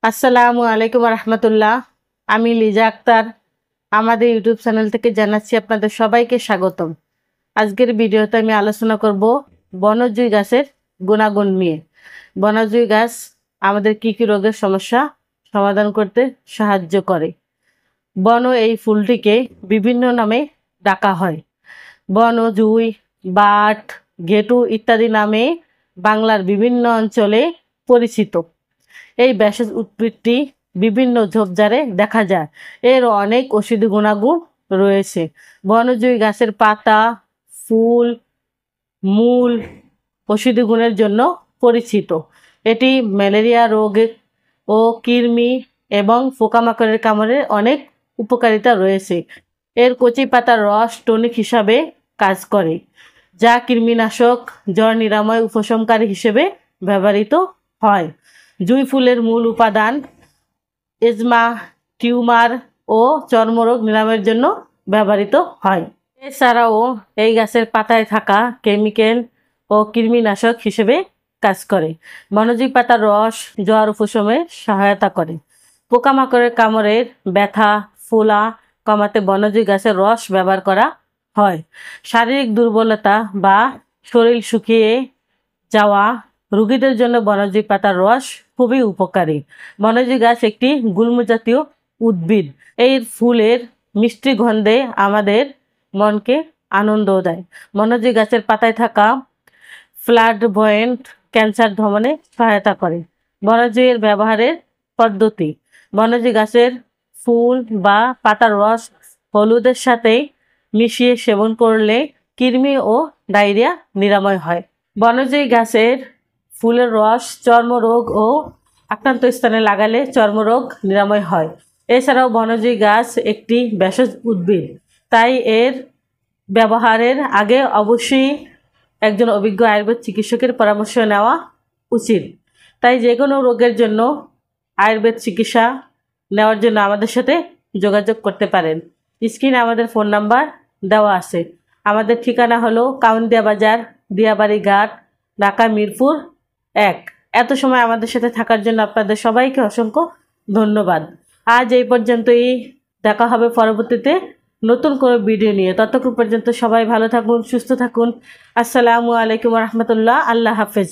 আসসালামু আলাইকুম রহমতুল্লাহ। আমি লিজা আক্তার আমাদের ইউটিউব চ্যানেল থেকে জানাচ্ছি আপনাদের সবাইকে স্বাগতম। আজকের ভিডিওতে আমি আলোচনা করব বনজুই গাছের গুণাগুণ নিয়ে। বনজুই গাছ আমাদের কি কি রোগের সমস্যা সমাধান করতে সাহায্য করে। বন এই ফুলটিকে বিভিন্ন নামে ডাকা হয়। বনজুই, বাট, ঘেটু ইত্যাদি নামে বাংলার বিভিন্ন অঞ্চলে পরিচিত। এই ভেষজ উদ্ভিদটি বিভিন্ন ঝোপঝাড়ে দেখা যায়। এর অনেক ঔষধি গুণাগুণ রয়েছে। বনজুই গাছের পাতা, ফুল, মূল ঔষধি গুণের জন্য পরিচিত। এটি ম্যালেরিয়া রোগ ও কৃমি এবং পোকামাকড়ের কামড়ে অনেক উপকারিতা রয়েছে। এর কচি পাতার রস টনিক হিসাবে কাজ করে, যা কৃমিনাশক, জ্বর নিরাময়, উপশমকারী হিসেবে ব্যবহৃত হয়। জুঁই ফুলের মূল উপাদান এজমা, টিউমার ও চর্মরোগ নিরাময়ের জন্য ব্যবহৃত হয়। এছাড়াও এই গাছের পাতায় থাকা কেমিক্যাল ও কৃমিনাশক হিসেবে কাজ করে। বনজুই পাতার রস জ্বর উপশমে সহায়তা করে। পোকামাকড়ের কামড়ের ব্যথা, ফোলা কমাতে বনজুই গাছের রস ব্যবহার করা হয়। শারীরিক দুর্বলতা বা শরীর শুকিয়ে যাওয়া রোগীদের জন্য বনজুই পাতার রস খুবই উপকারী। বনজুই গাছ একটি গুল্ম জাতীয় উদ্ভিদ। এই ফুলের মিষ্টি গন্ধে আমাদের মনকে আনন্দ দেয়। বনজুই গাছের পাতায় থাকা ফ্লাভয়েড ক্যান্সার দমনে সহায়তা করে। বনজুইয়ের ব্যবহারের পদ্ধতি: বনজুই গাছের ফুল বা পাতার রস হলুদের সাথে মিশিয়ে সেবন করলে কৃমি ও ডায়রিয়া নিরাময় হয়। বনজুই গাছের ফুলের রস চর্মরোগ ও আক্রান্ত স্থানে লাগালে চর্মরোগ নিরাময় হয়। এছাড়াও বনজুই গাছ একটি ভেষজ উদ্ভিদ, তাই এর ব্যবহারের আগে অবশ্যই একজন অভিজ্ঞ আয়ুর্বেদ চিকিৎসকের পরামর্শ নেওয়া উচিত। তাই যে কোনো রোগের জন্য আয়ুর্বেদ চিকিৎসা নেওয়ার জন্য আমাদের সাথে যোগাযোগ করতে পারেন। স্ক্রিনে আমাদের ফোন নাম্বার দেওয়া আছে। আমাদের ঠিকানা হলো কাউন্দিয়া বাজার, দিয়াবাড়ি ঘাট, ঢাকা মিরপুর 1। এত সময় আমাদের সাথে থাকার জন্য আপনাদের সবাইকে অসংখ্য ধন্যবাদ। আজ এই পর্যন্তই, দেখা হবে পরবর্তীতে নতুন কোনো ভিডিও নিয়ে। ততক্ষণ পর্যন্ত সবাই ভালো থাকুন, সুস্থ থাকুন। আসসালামু আলাইকুম রহমতুল্লাহ। আল্লাহ হাফেজ।